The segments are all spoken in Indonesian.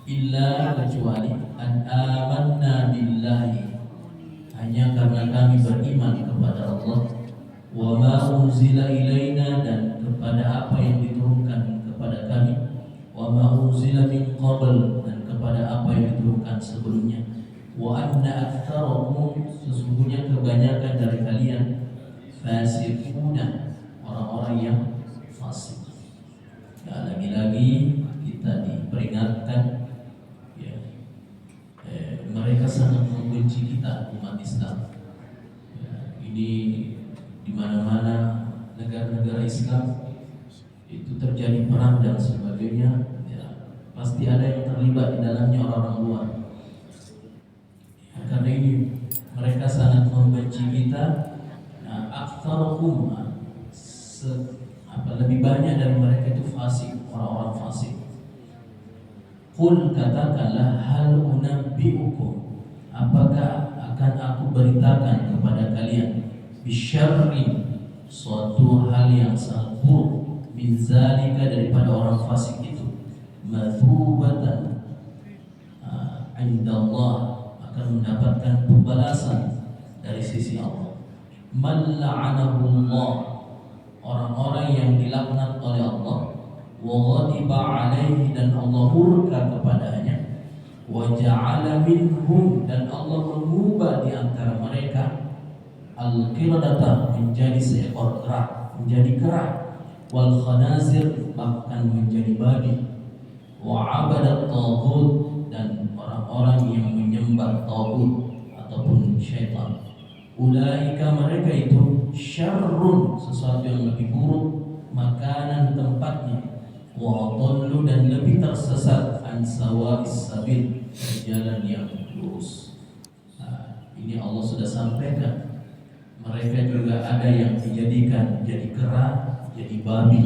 illa kecuali an amanna billahi, hanya karena kami beriman kepada Allah, wa ma unzila ilaina, dan kepada apa yang diturunkan kepada kami, wa ma unzila min qabl, dan kepada apa yang diturunkan sebelumnya, wa anna aktsarakum, sesungguhnya kebanyakan dari kalian, fasiquna, orang-orang yang fasik. Ya, lagi-lagi kita diperingatkan, ya, mereka sangat membenci kita umat Islam. Ya, ini di mana-mana negara-negara Islam itu terjadi perang dan sebagainya, ya, pasti ada yang terlibat di dalamnya orang-orang luar. Ya, karena ini mereka sangat membenci kita. Nah, aktsarukum, lebih banyak dari mereka itu fasik, orang-orang fasik. Qul, katakanlah, hal unabbiukum, apakah akan aku beritakan kepada kalian, bisyarrin, suatu hal yang sangat buruk, min zalika, daripada orang fasik itu, mathubatan indallah, akan mendapatkan pembalasan dari sisi Allah. Man la'anahullah, orang-orang yang dilaknat oleh Allah, wa ghadiba alaihi, dan Allah murka kepadanya, wa ja'ala minhum, dan Allah mengubah di antara mereka, al-qiradata, menjadi seekor kera, menjadi kera, wal khanazir, bahkan menjadi babi, wa abadat taghut, dan orang-orang yang menyembah taghut ataupun syaitan. Ulaika, mereka itu, syarrun, sesuatu yang lebih buruk, makanan, tempatnya, wa dhallu, dan lebih tersesat, an sawa'is sabil, jalan yang lurus. Nah, ini Allah sudah sampaikan, mereka juga ada yang dijadikan jadi kera, jadi babi.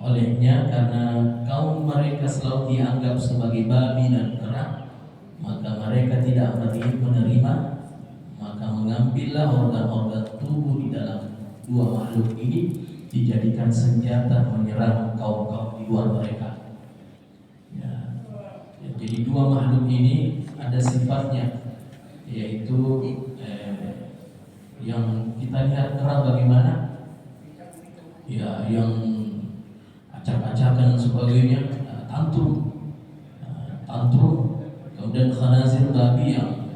Olehnya, karena kaum mereka selalu dianggap sebagai babi dan kera, maka mereka tidak menerima, maka mengambillah organ-organ tubuh di dalam dua makhluk ini, dijadikan senjata menyerang kaum-kaum di luar mereka. Ya, jadi dua makhluk ini ada sifatnya, yaitu yang kita lihat kera bagaimana, ya, yang acak-acakan dan sebagainya, tantrum. Kemudian khanazir, babi yang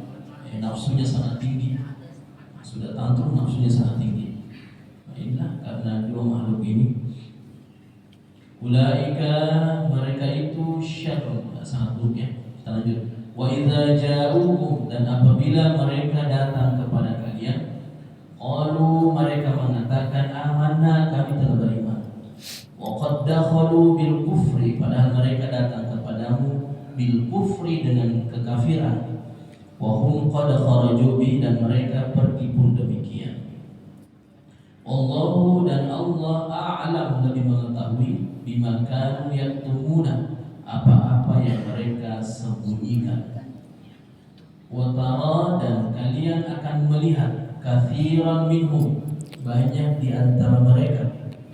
nafsunya sangat tinggi, sudah tantrum, nafsunya sangat tinggi. Nah, inilah karena dua makhluk ini. Ulaika, mereka itu syarrun, sangat buruknya. Kita lanjut. Wa idza ja'ukum, dan apabila mereka datang kepada kalian, qalu, mereka mengatakan, amanna, kami telah beriman. Wa qad dakhalu bil kufri, padahal mereka datang kepadamu bil kufri, dengan kekafiran. Wa hum qad kharaju bi, dan mereka pergi pun demikian. Allahu, dan Allah, a'lam, lebih mengetahui, bima kanu yaktumuna, apa-apa yang mereka sembunyikan. Wa tara, dan kalian akan melihat, katsiran minhum, banyak di antara mereka,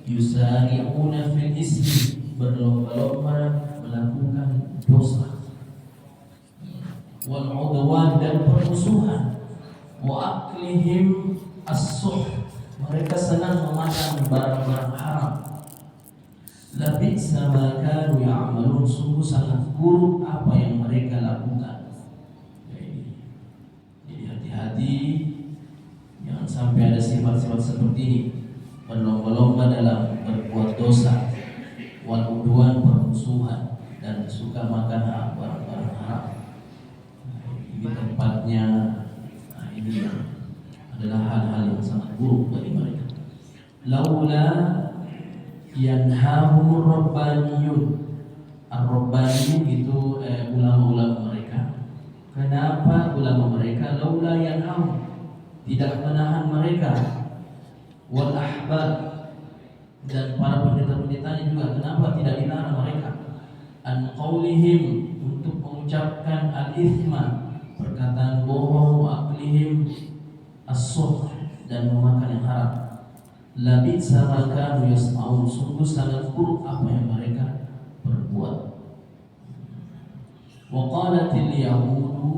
yusari'una fil ismi, berlomba-lomba melakukan dosa, wal udwan, dan permusuhan, wa aklihim as-suh, mereka senang memakan barang-barang haram. Labi'sa ma kanu ya'malun, sungguh sangat buruk apa yang mereka lakukan. Jadi hati-hati, jangan sampai ada sifat-sifat seperti ini, berlomba-lomba dalam berbuat dosa, wal udwan, permusuhan, dan suka makan barang-barang haram. Ini tempatnya. Nah, ini adalah hal-hal yang sangat buruk bagi mereka. Laula yanhahumur rabbaniyun, ar-rabbaniyun itu ulama-ulama mereka. Kenapa ulama mereka laula yanhahum, tidak menahan mereka, wal ahbar, dan para pendeta-pendetanya juga, kenapa tidak ditahan mereka, an qaulihim, untuk mengucapkan al-ithma, perkataan bohong, wa aklihim as-suh, dan memakan yang haram. Labisa ma kanu yas'aun, sungguh sangat buruk apa yang mereka perbuat. Wa qalatil yahudu,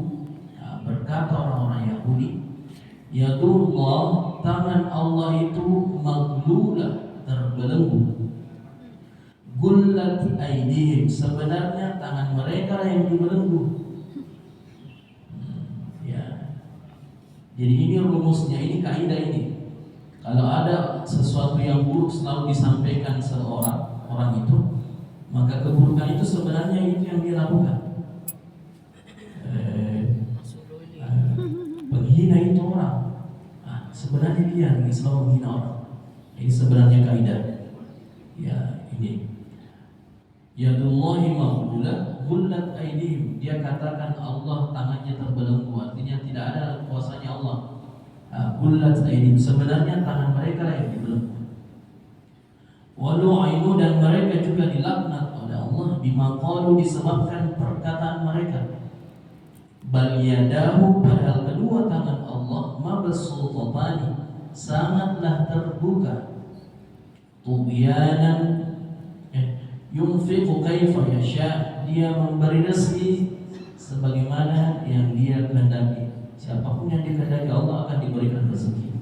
berkata orang-orang Yahudi, yadullah, tangan Allah itu maglulah, terbelenggu. Gullat aydihim, sebenarnya tangan mereka yang dibelenggu. Ya. Jadi ini rumusnya, ini kaidah ini. Kalau ada sesuatu yang buruk selalu disampaikan orang itu, maka keburukan itu sebenarnya itu yang dia lakukan. Penghina itu orang, sebenarnya dia yang selalu menghina orang. Ini sebenarnya kaidah. Ya, ini. Yadullahi maghlulah gullat aydihim, dia katakan Allah tangannya terbelenggu, artinya tidak ada kuasanya Allah. Gullat aydihim, sebenarnya tangan mereka yang dibelenggu. Walu'inu, dan mereka juga dilaknat oleh Allah bima qalu, disebabkan perkataan mereka. Bal yadahu, padahal kedua tangan Allah mabsutatani, sangatlah terbuka. Tughyanan, yunfiqu kaifa yasha, dia memberi rezeki sebagaimana yang dia kehendaki. Siapapun yang dikehendaki Allah akan diberikan rezeki.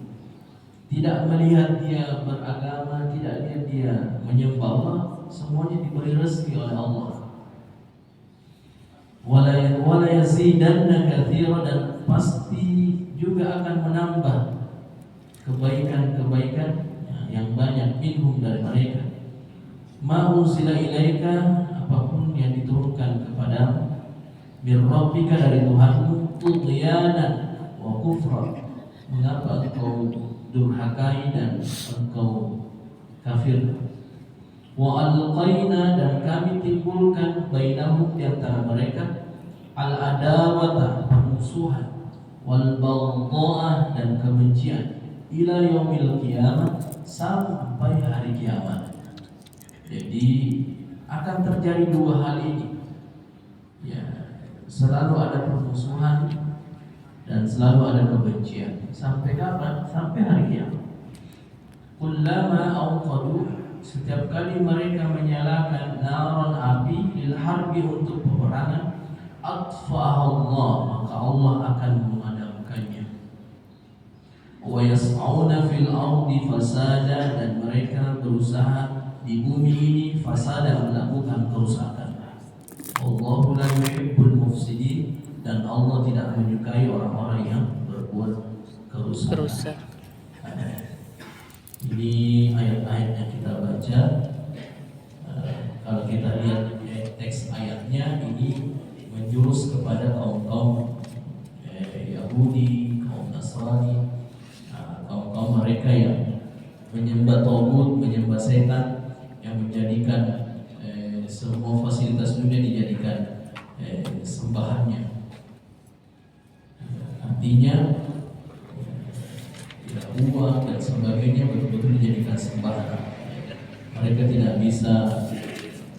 Tidak melihat dia beragama, tidak lihat dia menyembah Allah, semuanya diberi rezeki oleh Allah. Wala yazidanna katsira, dan pasti juga akan menambah kebaikan-kebaikan yang banyak minhum, dari mereka. Ma unzila ilaika, apapun yang diturunkan kepada mir rabbika, dari Tuhanmu, tughyanan wa kufra, mengapa engkau durhakai dan engkau kafir. Wa alqaina, dan kami timbulkan bainahum, di antara mereka, al adawata, permusuhan, wal baghdha'ah, dan kebencian, ila yaumil qiyamah, sampai hari kiamat. Jadi akan terjadi dua hal ini. Ya, selalu ada permusuhan dan selalu ada kebencian. Sampai kapan? Sampai hari kiamat. Kullama awqadu, setiap kali mereka menyalakan naran, api, lil harbi, untuk peperangan, atfa'aha Allah, maka Allah akan memadamkannya. Wa yas'auna fil ardi fasada, dan mereka berusaha di bumi ini fasada, melakukan kerusakan. Allahu la yuhibbul mufsidin, dan Allah tidak menyukai orang-orang yang berbuat kerusakan. Ini ayat-ayat yang kita baca. Kalau kita lihat teks ayatnya, ini menjurus kepada kaum-kaum Yahudi, kaum Nasrani, kaum-kaum mereka yang menyembah tagut, menyembah setan, yang menjadikan semua fasilitas dunia dijadikan sembahannya. Artinya uang dan sebagainya betul-betul dijadikan sembahan. Mereka tidak bisa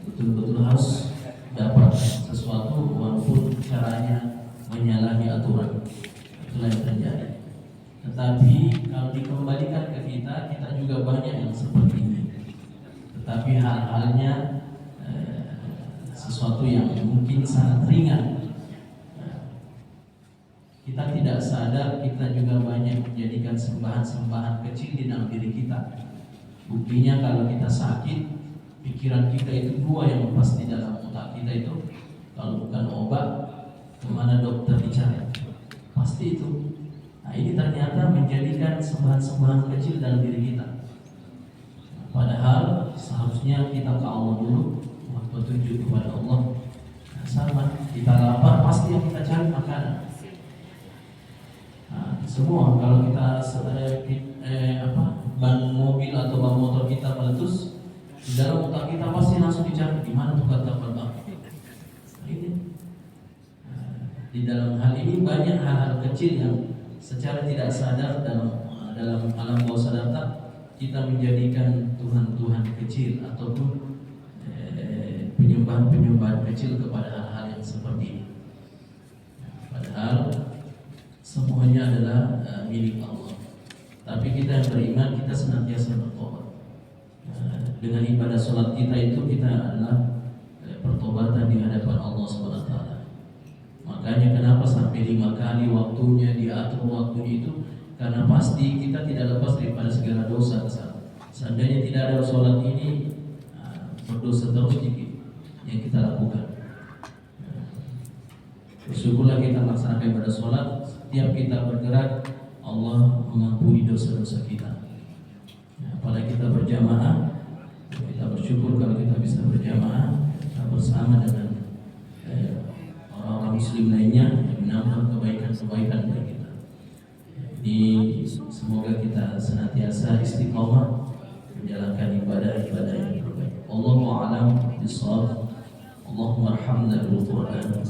betul-betul harus dapat sesuatu walaupun caranya menyalahi aturan. Itulah yang terjadi. Tetapi kalau dikembalikan ke kita, kita juga banyak yang seperti ini. Tetapi hal-halnya sesuatu yang mungkin sangat ringan. Kita tidak sadar, kita juga banyak menjadikan sembahan-sembahan kecil di dalam diri kita. Buktinya kalau kita sakit, pikiran kita itu dua yang lepas di dalam otak kita itu. Kalau bukan obat, kemana dokter dicari? Pasti itu. Nah, ini ternyata menjadikan sembahan-sembahan kecil dalam diri kita. Padahal seharusnya kita ke Allah dulu, petunjuk kepada Allah. Nah, sama, kita lapar pasti yang kita cari makanan. Nah, semua kalau kita ban mobil atau ban motor kita meletus, di dalam otak kita pasti langsung dicari di mana tukang tambal ban. Di dalam hal ini banyak hal-hal kecil yang secara tidak sadar dalam alam bawah sadar kita menjadikan Tuhan-Tuhan kecil ataupun penyembahan-penyembahan kecil kepada hal-hal yang seperti ini. Padahal semuanya adalah milik Allah. Tapi kita yang beriman, kita senantiasa bertobat. Dengan ibadah sholat kita itu kita adalah pertobatan di hadapan Allah SWT. Makanya kenapa sampai 5 kali waktunya diatur waktunya itu, karena pasti kita tidak lepas daripada segala dosa. Seandainya tidak ada sholat ini, berdosa terus yang kita lakukan. Bersyukurlah kita melaksanakan ibadah sholat. Setiap kita bergerak, Allah mengampuni dosa-dosa kita. Apalagi kita berjamaah, kita bersyukur kalau kita bisa berjamaah, kita bersama dengan orang-orang muslim lainnya yang menambah kebaikan-kebaikan bagi kita. Jadi semoga kita senantiasa istiqomah menjalankan ibadah-ibadah yang terbaik. Allahu a'lam bishawab. Allahumma arhamna bil Qur'an.